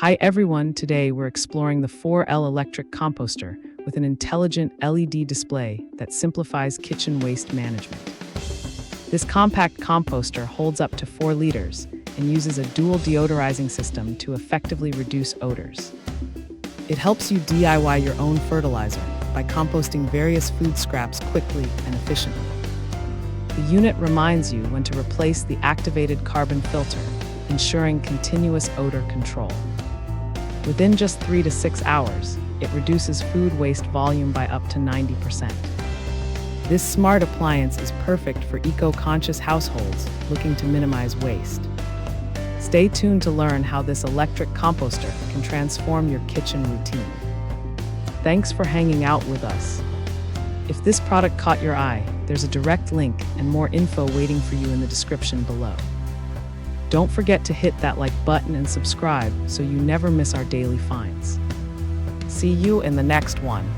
Hi everyone, today we're exploring the 4L Electric Composter with an intelligent LED display that simplifies kitchen waste management. This compact composter holds up to 4 liters and uses a dual deodorizing system to effectively reduce odors. It helps you DIY your own fertilizer by composting various food scraps quickly and efficiently. The unit reminds you when to replace the activated carbon filter, ensuring continuous odor control. Within just 3 to 6 hours, it reduces food waste volume by up to 90%. This smart appliance is perfect for eco-conscious households looking to minimize waste. Stay tuned to learn how this electric composter can transform your kitchen routine. Thanks for hanging out with us. If this product caught your eye, there's a direct link and more info waiting for you in the description below. Don't forget to hit that like button and subscribe so you never miss our daily finds. See you in the next one.